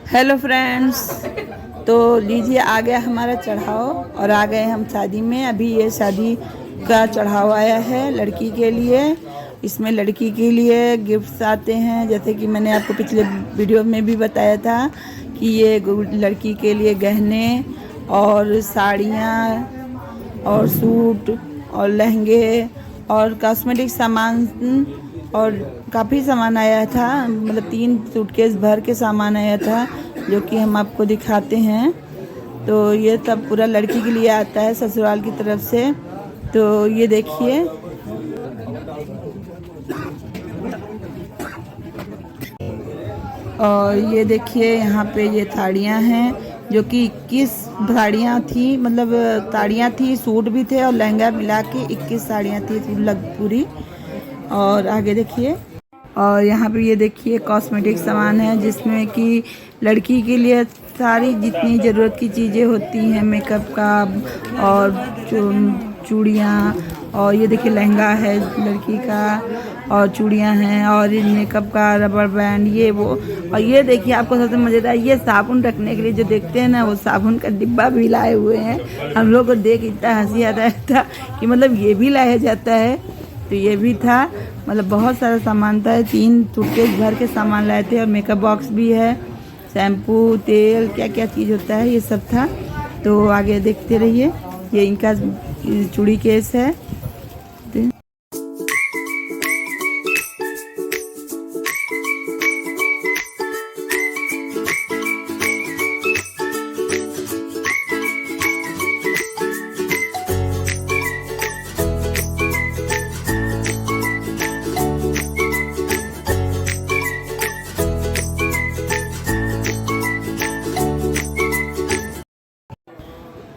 Hello friends. तो लीजिए आ गया हमारा चढ़ाव और आ गए हम शादी में। अभी ये शादी का चढ़ाव आया है लड़की के लिए। इसमें लड़की के लिए गिफ्ट्स आते हैं, जैसे कि मैंने आपको पिछले वीडियो में भी बताया था कि ये लड़की के लिए गहने और साड़ियाँ और सूट और लहंगे और कॉस्मेटिक सामान और काफ़ी सामान आया था। मतलब 3 सूटकेस भर के सामान आया था, जो कि हम आपको दिखाते हैं। तो ये सब पूरा लड़की के लिए आता है ससुराल की तरफ से। तो ये देखिए, और ये देखिए यहाँ पे ये साड़ियाँ हैं, जो कि 21 साड़ियाँ थी। मतलब साड़ियाँ थी, सूट भी थे और लहंगा मिला के 21 साड़ियाँ थी पूरी। और आगे देखिए, और यहाँ पे ये देखिए कॉस्मेटिक सामान है, जिसमें कि लड़की के लिए सारी जितनी ज़रूरत की चीज़ें होती हैं, मेकअप का और चूड़ियाँ, और ये देखिए लहंगा है लड़की का और चूड़ियाँ हैं और मेकअप का रबर बैंड ये वो। और ये देखिए आपको सबसे मज़ेदार, ये साबुन रखने के लिए जो देखते हैं ना, वो साबुन का डिब्बा भी लाए हुए हैं। हम लोग को देख इतना हंसी आता था कि मतलब ये भी लाया जाता है। तो ये भी था, मतलब बहुत सारा सामान था। 3 सूटकेस भर के सामान लाए थे और मेकअप बॉक्स भी है, शैम्पू, तेल, क्या क्या चीज़ होता है ये सब था। तो आगे देखते रहिए। ये इनका चूड़ी केस है।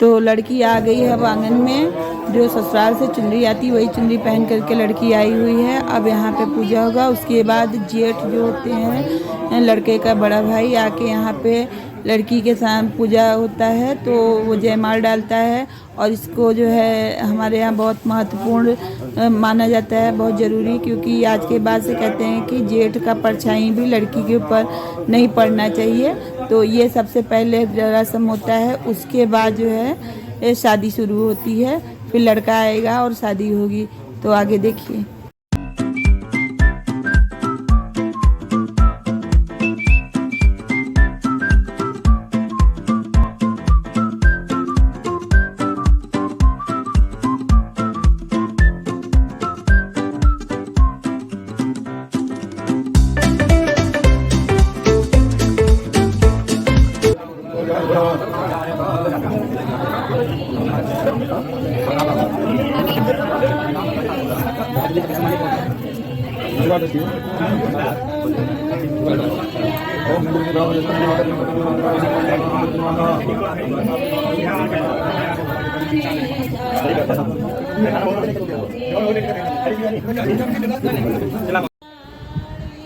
तो लड़की आ गई है अब आंगन में। जो ससुराल से चुनरी आती वही चुनरी पहन करके लड़की आई हुई है। अब यहाँ पे पूजा होगा। उसके बाद जेठ जो होते हैं, लड़के का बड़ा भाई, आके यहाँ पे लड़की के साथ पूजा होता है। तो वो जयमाल डालता है और इसको जो है हमारे यहाँ बहुत महत्वपूर्ण माना जाता है, बहुत ज़रूरी। क्योंकि आज के बाद से कहते हैं कि जेठ का परछाई भी लड़की के ऊपर नहीं पड़ना चाहिए। तो ये सबसे पहले रस्म होता है। उसके बाद जो है शादी शुरू होती है, फिर लड़का आएगा और शादी होगी। तो आगे देखिए।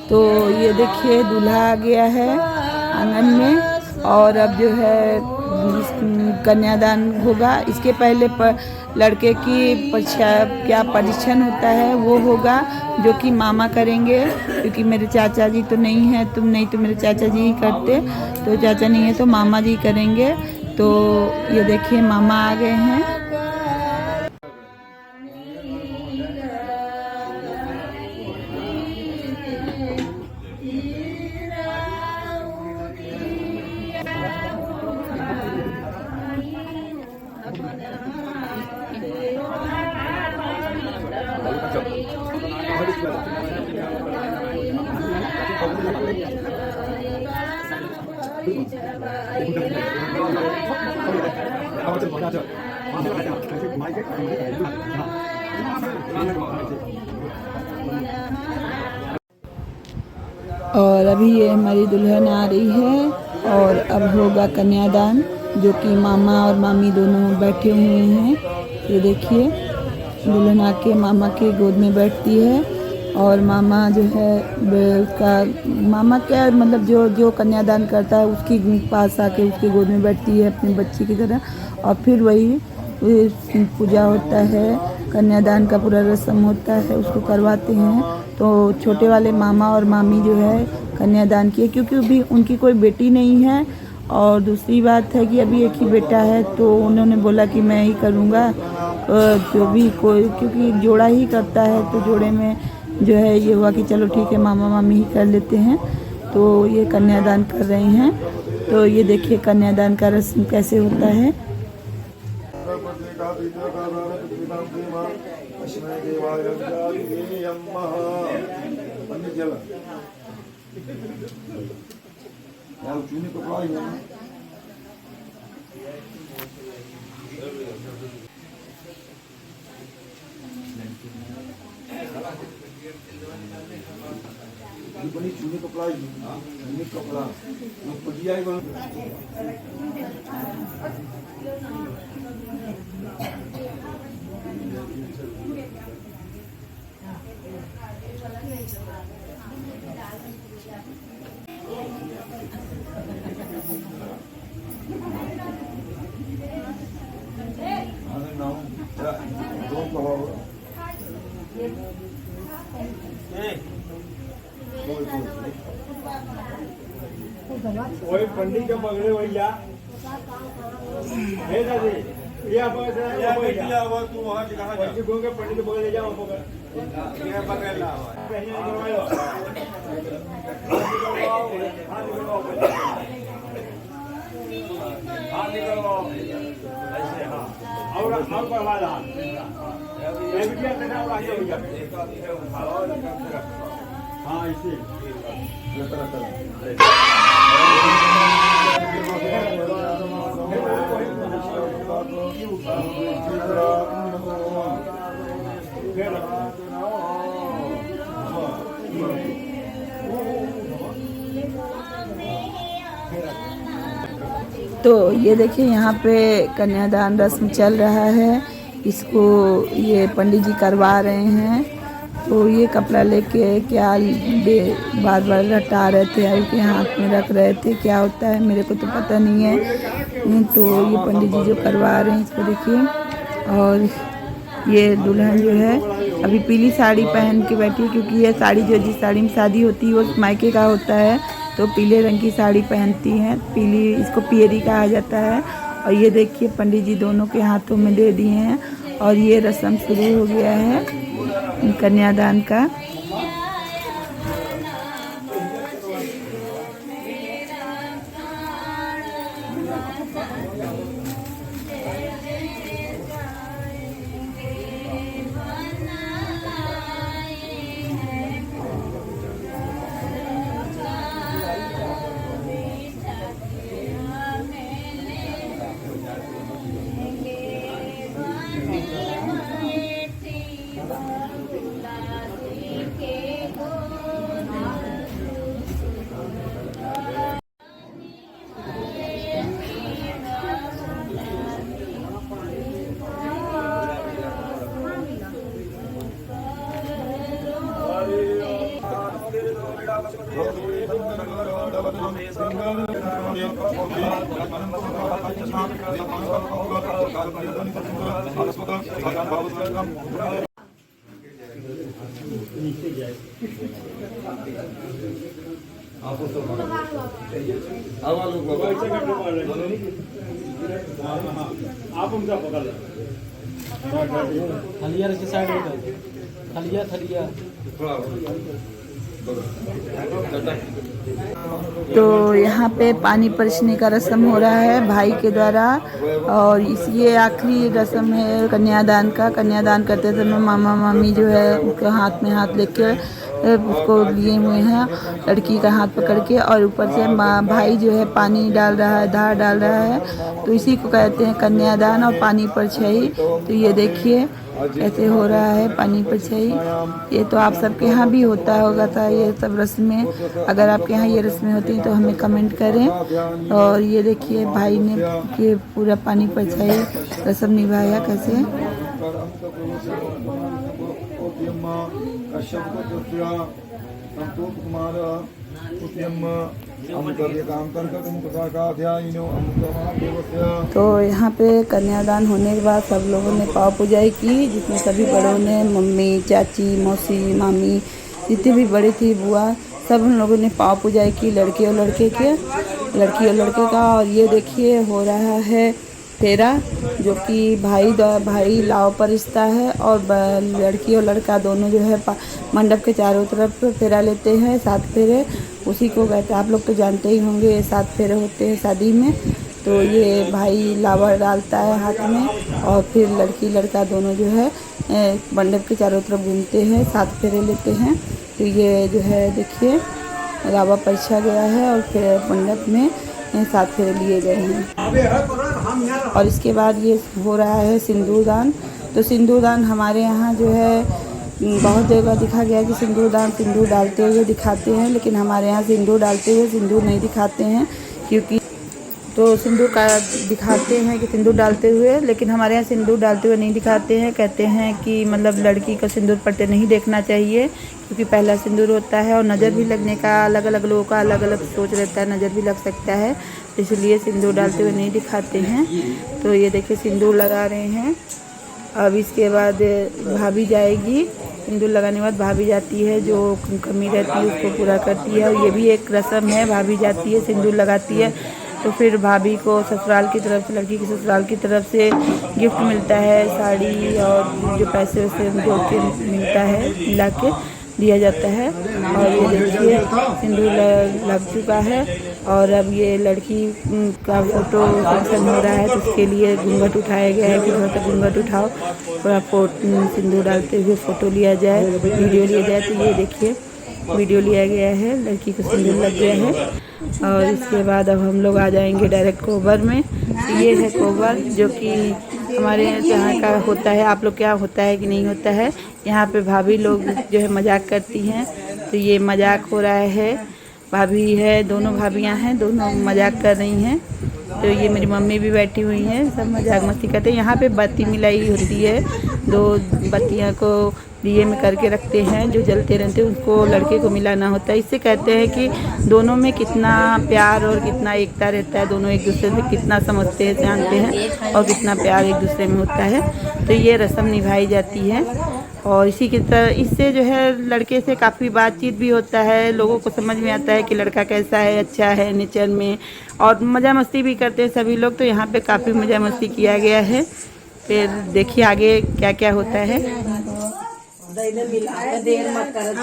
तो ये देखिए दूल्हा आ गया है आंगन में। और अब जो है कन्यादान होगा। इसके पहले लड़के की क्या परीक्षण होता है वो होगा, जो कि मामा करेंगे। क्योंकि मेरे चाचा जी तो नहीं है, तुम नहीं तो मेरे चाचा जी ही करते। तो चाचा नहीं है तो मामा जी करेंगे। तो ये देखिए मामा आ गए हैं। और अभी ये हमारी दुल्हन आ रही है और अब होगा कन्यादान, जो कि मामा और मामी दोनों बैठे हुए हैं। ये देखिए दुल्हन आके मामा के गोद में बैठती है और मामा जो है उसका मामा क्या मतलब जो कन्यादान करता है उसकी पास आके उसके गोद में बैठती है अपने बच्ची की तरह। और फिर वही पूजा होता है कन्यादान का पूरा रस्म होता है, उसको करवाते हैं। तो छोटे वाले मामा और मामी जो है कन्यादान किए, क्योंकि अभी उनकी कोई बेटी नहीं है। और दूसरी बात है कि अभी एक ही बेटा है, तो उन्होंने बोला कि मैं ही करूँगा जो भी कोई, क्योंकि जोड़ा ही करता है। तो जोड़े में जो है ये हुआ कि चलो ठीक है मामा मामी ही कर लेते हैं। तो ये कन्यादान कर रहे हैं। तो ये देखिए कन्यादान का रस्म कैसे होता है। बनी चूने कपड़ा चूने कपड़ा पटिया वही पंडित के पकड़े वही जा हे दादी या बेटिया हुआ तू वहां से कहां जा घूम के पंडित के पकड़ ले जाओ पकड़ ये पकड़ ला पहले निकलवाओ हां निकलवाओ ऐसे हां और पकड़ा ला ये बिटिया बेटा और आगे हो जा हां ऐसे ये तरह तो ये देखिए यहाँ पे कन्यादान रस्म चल रहा है। इसको ये पंडित जी करवा रहे हैं। तो ये कपड़ा लेके क्या बार बार रटा रहे थे, उनके हाथ में रख रहे थे। क्या होता है मेरे को तो पता नहीं है। तो ये पंडित जी जो करवा रहे हैं इसको देखिए। और ये दुल्हन जो है अभी पीली साड़ी पहन के बैठी है, क्योंकि ये साड़ी जो जिस साड़ी में शादी होती है वो मायके का होता है। तो पीले रंग की साड़ी पहनती हैं, पीली, इसको पियरी कहा जाता है। और ये देखिए पंडित जी दोनों के हाथों में दे दिए हैं। और ये रस्म शुरू हो गया है कन्यादान का। आप उनका पकड़ लो थलिया के साइड में थलिया थलिया। तो यहाँ पे पानी परसने का रस्म हो रहा है भाई के द्वारा। और ये आखिरी रस्म है कन्यादान का। कन्यादान करते समय मामा मामी जो है उसके हाथ में हाथ लेके उसको लिए हुए हैं, लड़की का हाथ पकड़ के। और ऊपर से भाई जो है पानी डाल रहा है, धार डाल रहा है। तो इसी को कहते हैं कन्यादान और पानी परछाई। तो ये देखिए कैसे हो रहा है पानी परछाई। ये तो आप सबके यहाँ भी होता होगा था ये सब रस्में। अगर आपके यहाँ ये रस्में होती हैं तो हमें कमेंट करें। और ये देखिए भाई ने ये पूरा पानी परछाई रस्म निभाया कैसे। कश्यप तो यहाँ पे कन्यादान होने के बाद सब लोगों ने पाव पूजाई की, जितने सभी बड़ों ने, मम्मी, चाची, मौसी, मामी, जितनी भी बड़ी थी बुआ, सब उन लोगों ने पाव पूजाई की, लड़की और लड़के का। और ये देखिए हो रहा है फेरा, जो कि भाई लाव पर रिश्ता है और लड़की और लड़का दोनों जो है मंडप के चारों तरफ फेरा लेते हैं, 7 फेरे। उसी को कहते हैं, आप लोग तो जानते ही होंगे, 7 फेरे होते हैं शादी में। तो ये भाई लावा डालता है हाथ में और फिर लड़की लड़का दोनों जो है मंडप के चारों तरफ घूमते हैं, 7 फेरे लेते हैं। तो ये जो है देखिए लावा परिछा गया है और फिर मंडप में 7 फेरे लिए गए हैं। और इसके बाद ये हो रहा है सिंदूर दान। तो सिंदूर दान हमारे यहाँ जो है बहुत जगह दिखा गया कि सिंदूर डालते हुए दिखाते हैं, लेकिन हमारे यहाँ सिंदूर डालते हुए सिंदूर नहीं दिखाते हैं, क्योंकि तो सिंदूर का दिखाते हैं कि सिंदूर डालते हुए, लेकिन हमारे यहाँ सिंदूर डालते हुए नहीं दिखाते हैं। कहते हैं कि मतलब लड़की का सिंदूर पड़ते नहीं देखना चाहिए, क्योंकि पहला सिंदूर होता है और नज़र भी लगने का अलग अलग लोगों का अलग अलग सोच रहता है, नज़र भी लग सकता है, इसलिए सिंदूर डालते हुए नहीं दिखाते हैं। तो ये देखिए सिंदूर लगा रहे हैं। अब इसके बाद भाभी जाएगी, सिंदूर लगाने के बाद भाभी जाती है, जो कमी रहती है उसको पूरा करती है। और ये भी एक रस्म है, भाभी जाती है सिंदूर लगाती है, तो फिर भाभी को ससुराल की तरफ से, लड़की की ससुराल की तरफ से गिफ्ट मिलता है, साड़ी और जो पैसे वैसे जोड़ के मिलता है, मिला के दिया जाता है। और ये देखिए सिंदूर लग चुका है और अब ये लड़की का फ़ोटो सेक्शन हो रहा है, तो उसके लिए घूंघट उठाया गया है कि थोड़ा सा घूंघट उठाओ, थोड़ा सिंदूर डालते हुए फ़ोटो लिया जाए, वीडियो लिया जाए। तो ये देखिए वीडियो लिया गया है, लड़की को सिंदूर लग गया है। और इसके बाद अब हम लोग आ जाएंगे डायरेक्ट कोबर में। ये है कोबर, जो कि हमारे यहाँ का होता है। आप लोग क्या होता है कि नहीं होता है, यहाँ पे भाभी लोग जो है मजाक करती हैं, तो ये मजाक हो रहा है। भाभी है, दोनों भाभियाँ हैं, दोनों मजाक कर रही हैं। तो ये मेरी मम्मी भी बैठी हुई हैं, सब मजाक मस्ती करते हैं। यहाँ पे बत्ती मिलाई होती है, 2 बत्तियाँ को दिए में करके रखते हैं, जो जलते रहते हैं, उनको लड़के को मिलाना होता है। इससे कहते हैं कि दोनों में कितना प्यार और कितना एकता रहता है, दोनों एक दूसरे से कितना समझते हैं, जानते हैं और कितना प्यार एक दूसरे में होता है। तो ये रस्म निभाई जाती है और इसी की तरह इससे जो है लड़के से काफ़ी बातचीत भी होता है, लोगों को समझ में आता है कि लड़का कैसा है, अच्छा है नेचर में, और मज़ा मस्ती भी करते हैं सभी लोग। तो यहाँ पे काफ़ी मज़ा मस्ती किया गया है। फिर देखिए आगे क्या क्या होता है। देर मत कर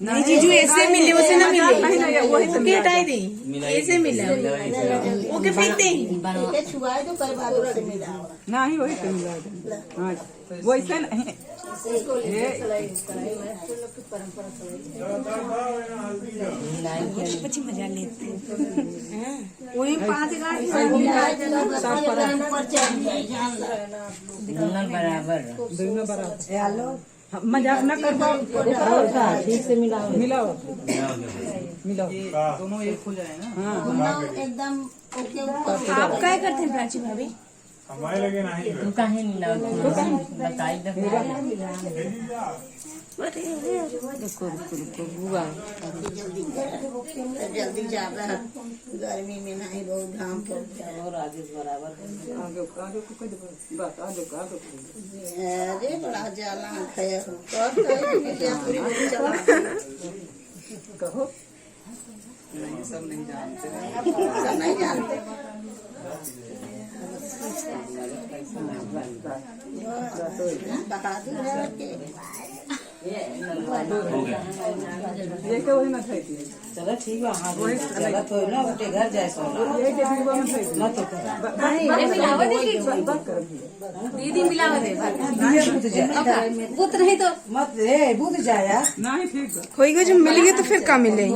नहीं जीजू, ऐसे मिले वैसे ना मिले, वही हटाई दी, ऐसे मिला ओके फेंक दे, छुआए तो कर बाद नहीं वही तो मिला। हाँ वैसे नहीं પછી મજા લેતી वही 5 दोनों बराबर हेलो मजाक न कर पाओ, ठीक से मिलाओ दोनों एक हो जाए ना। हाँ एकदम ओके। आप क्या करते हैं प्राची भाभी? हमारे लगे नहीं, तू काहे नहीं लाओ, बताई दे। देखो बुआ जल्दी जाना, गर्मी में नहीं बहुत घाम पड़ता है। और आगे बराबर अरे बड़ा जाला खाया कहो, सब नहीं जानते बहादुर चलो ठीक है, तो ना उठे घर जाए दीदी मिलावत बुत नहीं तो मत बुत जाया नहीं, ठीक कोई को जो मिल गई तो फिर का मिलेगी।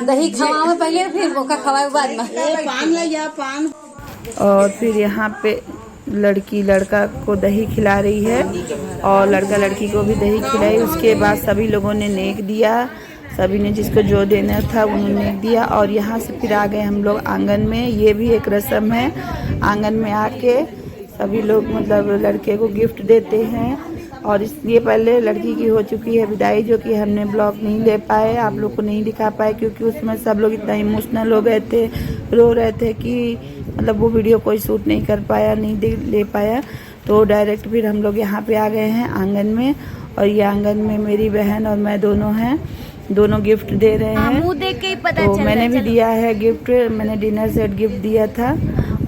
दही खवाओ पहले, फिर बोका खवाओ बाद में। पान ले जा पान। और फिर यहाँ पे लड़की लड़का को दही खिला रही है और लड़का लड़की को भी दही खिलाई। उसके बाद सभी लोगों ने नेक दिया सभी ने जिसको जो देना था उन्होंने दिया। और यहाँ से फिर आ गए हम लोग आंगन में। ये भी एक रस्म है, आंगन में आके सभी लोग मतलब लड़के को गिफ्ट देते हैं। और इसलिए पहले लड़की की हो चुकी है विदाई, जो कि हमने ब्लॉग नहीं ले पाए, आप लोग को नहीं दिखा पाए, क्योंकि उसमें सब लोग इतना इमोशनल हो गए थे, रो रहे थे कि मतलब वो वीडियो कोई शूट नहीं कर पाया, नहीं ले पाया। तो डायरेक्ट फिर हम लोग यहाँ पे आ गए हैं आंगन में। और ये आंगन में मेरी बहन और मैं दोनों हैं, दोनों गिफ्ट दे रहे हैं। मुंह देख के ही पता तो चल मैंने भी दिया है गिफ्ट, मैंने डिनर सेट गिफ्ट दिया था।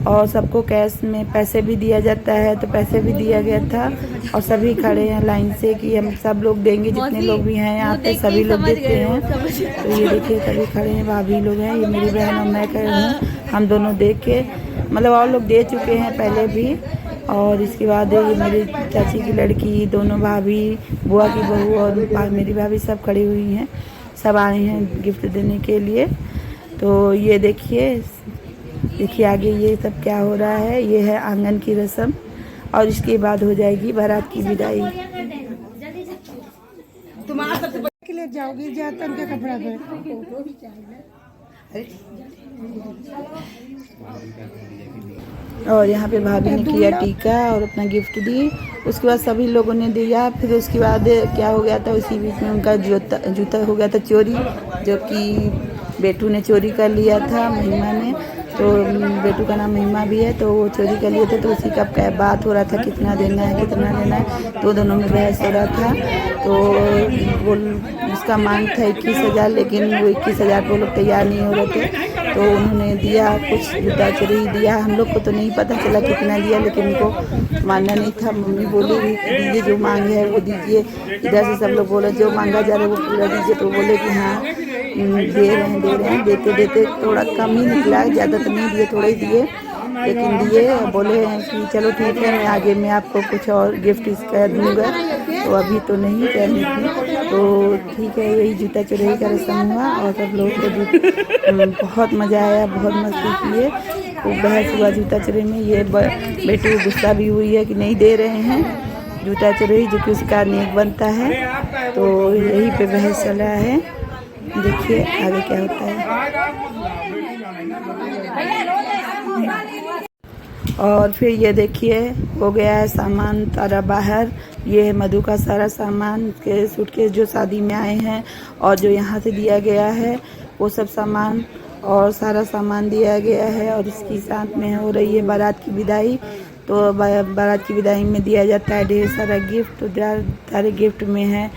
और सबको कैश में पैसे भी दिया जाता है, तो पैसे भी दिया गया था। और सभी खड़े हैं लाइन से कि हम सब लोग देंगे, जितने लोग भी हैं यहाँ पे सभी लोग देते हैं। तो ये देखिए सभी खड़े हैं, भाभी लोग हैं, ये मेरी बहन और मैं खड़े हैं। हम दोनों देख के मतलब और लोग दे चुके हैं पहले भी। और इसके बाद ये मेरी चाची की लड़की, दोनों भाभी, बुआ की बहू और मेरी भाभी सब खड़ी हुई हैं, सब आए हैं गिफ्ट देने के लिए। तो ये देखिए आगे ये सब क्या हो रहा है। ये है आंगन की रस्म और इसके बाद हो जाएगी बारात की विदाई। के लिए जाओगी जाता उनके कपड़ा पे। और यहाँ पे भाभी ने किया टीका और अपना गिफ्ट दी। उसके बाद सभी लोगों ने दिया। फिर उसके बाद क्या हो गया था, उसी बीच में उनका जूता हो गया था चोरी, जो कि बेटू ने चोरी कर लिया था, महिमा ने। तो बेटू का नाम महिमा भी है, तो वो चोरी कर लिए थे। तो उसी का बात हो रहा था कितना देना है, कितना देना है। तो दोनों में बहस हो रहा था। तो वो उसका मांग था 21,000, लेकिन वो 21,000 वो लोग तैयार नहीं हो रहे थे। तो उन्होंने दिया कुछ जूता चोरी दिया। हम लोग को तो नहीं पता चला कितना दिया, लेकिन उनको मानना नहीं था। मम्मी बोली भी दीजिए, जो मांगे है वो दीजिए। इधर से सब लोग बोले जो मांगा जा रहा है वो पूरा दीजिए। तो बोले कि हाँ दे रहे हैं। देते देते थोड़ा कम ही निकला, ज़्यादा तो नहीं दिए, थोड़ा ही दिए, लेकिन दिए। बोले हैं कि चलो ठीक है, मैं आगे में आपको कुछ और गिफ्ट इसका दूंगा, तो अभी तो नहीं कहने की। तो ठीक है, यही जूता चोरी का रस्म हुआ। और सब लोगों को बहुत मज़ा आया, बहुत मस्ती किए, खूब बहस हुआ जूता चोरी में। ये बेटू गुस्सा भी हुई है कि नहीं दे रहे हैं जूता चोरी, जो कि उसका नेक बनता है। तो यही पे बहस चल रहा है। देखिए आगे क्या होता है। और फिर ये देखिए हो गया है सामान सारा बाहर। ये है मधु का सारा सामान के सूटकेस जो शादी में आए हैं, और जो यहाँ से दिया गया है वो सब सामान और सारा सामान दिया गया है। और इसके साथ में हो रही है बारात की विदाई। तो बारात की विदाई में दिया जाता है ढेर सारा गिफ्ट। तो सारे गिफ्ट में है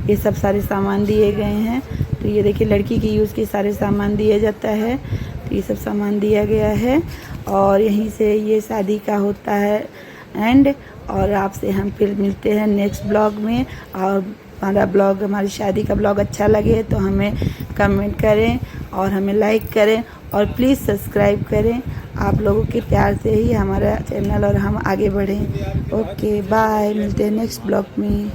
ये सब सारे सामान दिए गए हैं। तो ये देखिए लड़की की यूज़ के सारे सामान दिया जाता है। तो ये सब सामान दिया गया है। और यहीं से ये शादी का होता है एंड। और आपसे हम फिर मिलते हैं नेक्स्ट ब्लॉग में। और हमारा ब्लॉग, हमारी शादी का ब्लॉग अच्छा लगे तो हमें कमेंट करें और हमें लाइक करें और प्लीज़ सब्सक्राइब करें। आप लोगों के प्यार से ही हमारा चैनल और हम आगे बढ़ें। ओके बाय, मिलते हैं नेक्स्ट ब्लॉग में।